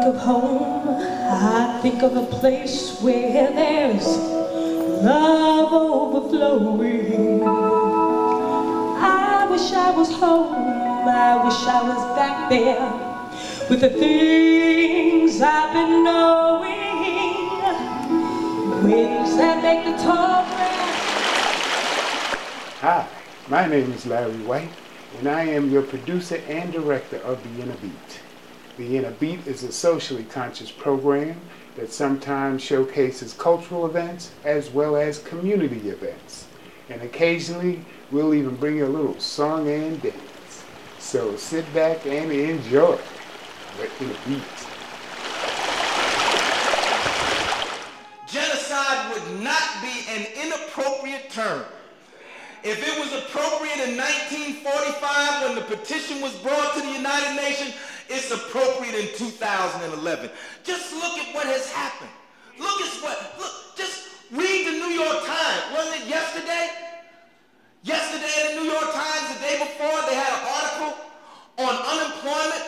of home, I think of a place where there's love overflowing. I wish I was home, I wish I was back there with the things I've been knowing, winds that make the tall grass. Hi, my name is Larry White, and I am your producer and director of The Inner Beat. The Inner Beat is a socially conscious program that sometimes showcases cultural events as well as community events. And occasionally, we'll even bring you a little song and dance. So sit back and enjoy The Inner Beat. Genocide would not be an inappropriate term. If it was appropriate in 1945 when the petition was brought to the United Nations, it's appropriate in 2011. Just look at what has happened. Look, just read the New York Times. Wasn't it yesterday? Yesterday in the New York Times, the day before, they had an article on unemployment.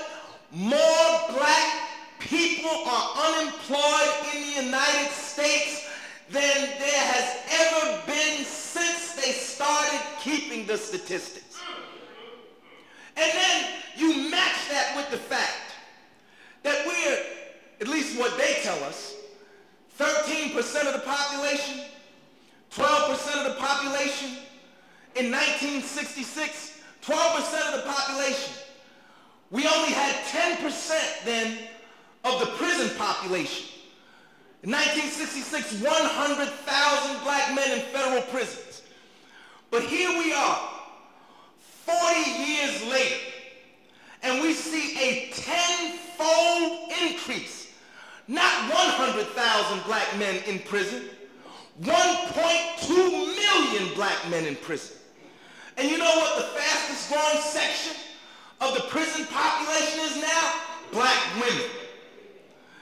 More black people are unemployed in the United States than there has ever been since they started keeping the statistics. And then you match that with the fact that we're, at least what they tell us, 13% of the population, 12% of the population. In 1966, 12% of the population. We only had 10% then of the prison population. In 1966, 100,000 black men in federal prisons. But here we are, 40 years later, and we see a tenfold increase. Not 100,000 black men in prison, 1.2 million black men in prison. And you know what the fastest growing section of the prison population is now? Black women.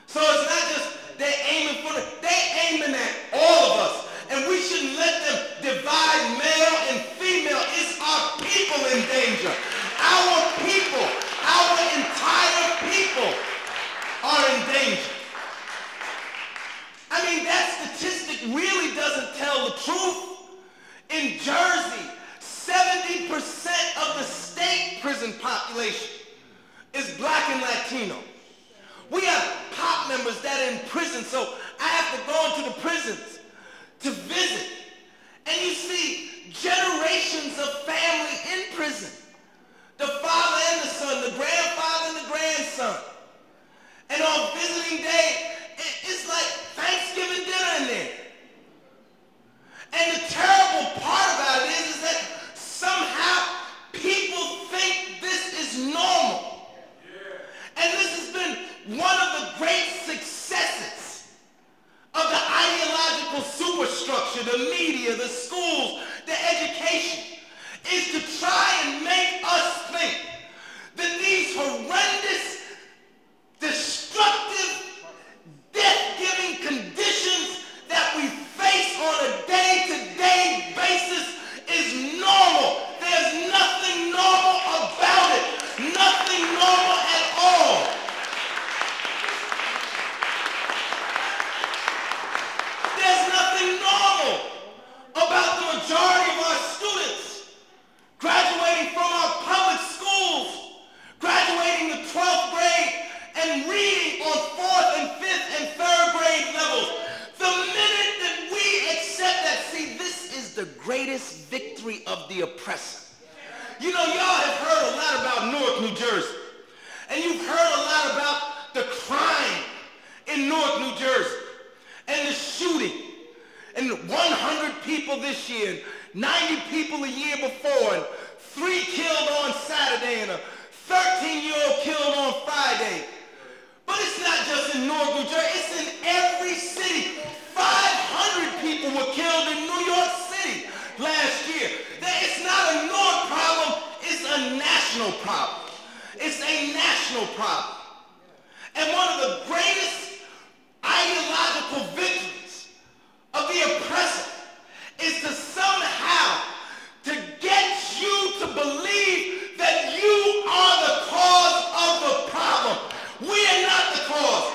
So it's not just they're aiming for they're aiming at all of us. And we shouldn't let them divide male and female. It's our people in danger. Our people, our entire people are in danger. I mean, that statistic really doesn't tell the truth. In Jersey, 70% of the state prison population is black and Latino. We have pop members that are in prison, so I have to go into the prisons to visit. And you see generations of family in prison. The father and the son, the grandfather and the grandson. And on visiting day, it's like Thanksgiving dinner in there. And the terrible part about it is that somehow people think this is normal. And this has been one of the great successes of the ideological superstructure, the media, the schools, the education, is to try and make us think that these horrendous, destructive, death-giving conditions that we face on a day-to-day basis is normal. There's nothing normal about it. Nothing normal at all. There's nothing normal about the majority of our students graduating from our public schools, graduating the 12th grade and reading on 4th and 5th and 3rd grade levels. The minute that we accept that, see, this is the greatest victory of the oppressor. You know, y'all have heard a lot about Newark, New Jersey. And you've heard a lot about the crime in Newark, New Jersey. And the shooting. And 100 people this year, 90 people a year before, and 3 killed on Saturday, and a 13-year-old killed on Friday. But it's not just in Newark, New Jersey, it's in every city. 500 people were killed in New York City last year. It's not a Newark problem, it's a national problem. It's a national problem. And one of the greatest ideological victories of the oppressor is to somehow to get you to believe that you are the cause of the problem. We are not the cause.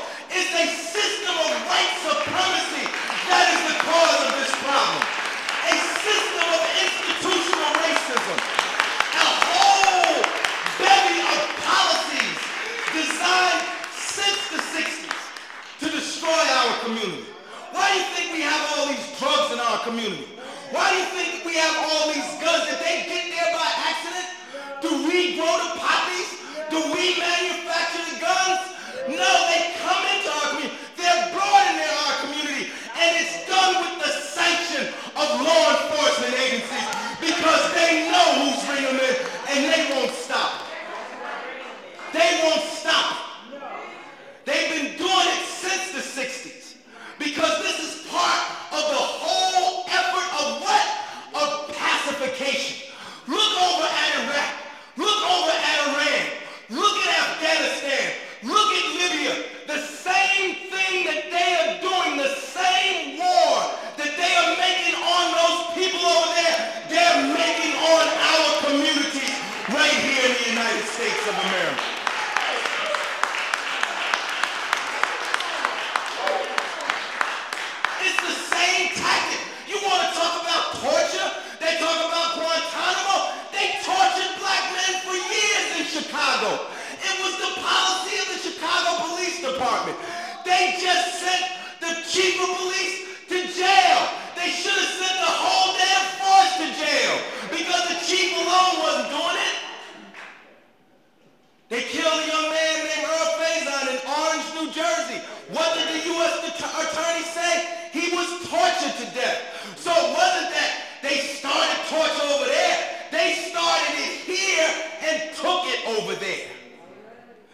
States of America. It's the same tactic. You want to talk about torture? They talk about Guantanamo. They tortured black men for years in Chicago. It was the policy of the Chicago Police Department. They just sent the chief of police to jail. They should have sent the whole damn force to jail because the chief alone wasn't doing it. They killed a young man named Earl Faison in Orange, New Jersey. What did the U.S. attorney say? He was tortured to death. So it wasn't that they started torture over there. They started it here and took it over there.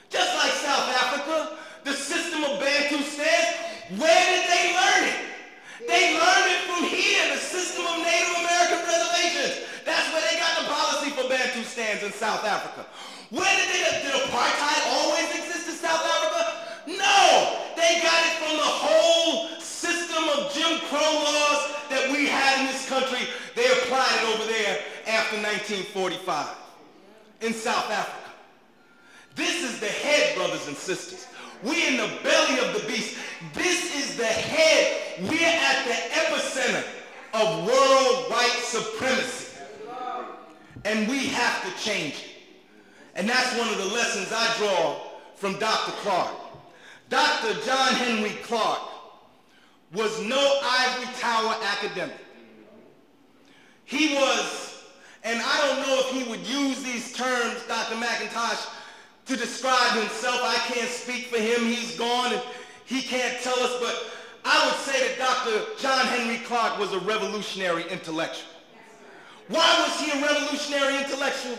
Just like South Africa, the system of Bantu stance, where did they learn it? They learned it from here, the system of Native American reservations. That's where they got the policy for Bantu stands in South Africa. Where did apartheid always exist in South Africa? No, they got it from the whole system of Jim Crow laws that we had in this country. They applied it over there after 1945 in South Africa. This is the head, brothers and sisters. We're in the belly of the beast. This is the head. We're at the epicenter of world white supremacy. And we have to change it. And that's one of the lessons I draw from Dr. Clarke. Dr. John Henry Clarke was no ivory tower academic. He was, and I don't know if he would use these terms, Dr. McIntosh, to describe himself. I can't speak for him. He's gone and he can't tell us, but I would say that Dr. John Henry Clarke was a revolutionary intellectual. Why was he a revolutionary intellectual?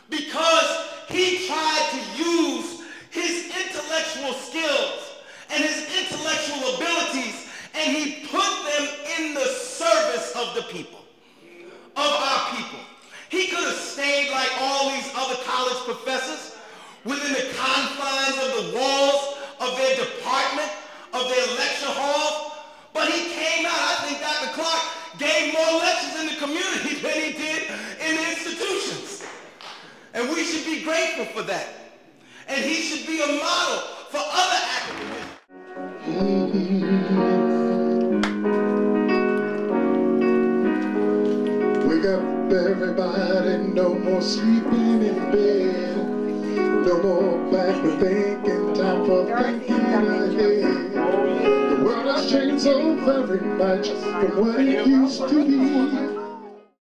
Because he tried to use his intellectual skills and his intellectual abilities, and he put them in the service of the people, of our people. He could have stayed like all these other college professors within the confines of the walls of their department, of their lecture halls, but he came out. I think Dr. Clarke gave more lectures in the community than he did in the institutions. And we should be grateful for that. And he should be a model for other academics. Wake up everybody, no more sleeping in bed. No more backward thinking, time for thinking ahead. The world has changed so very much from what it used to be.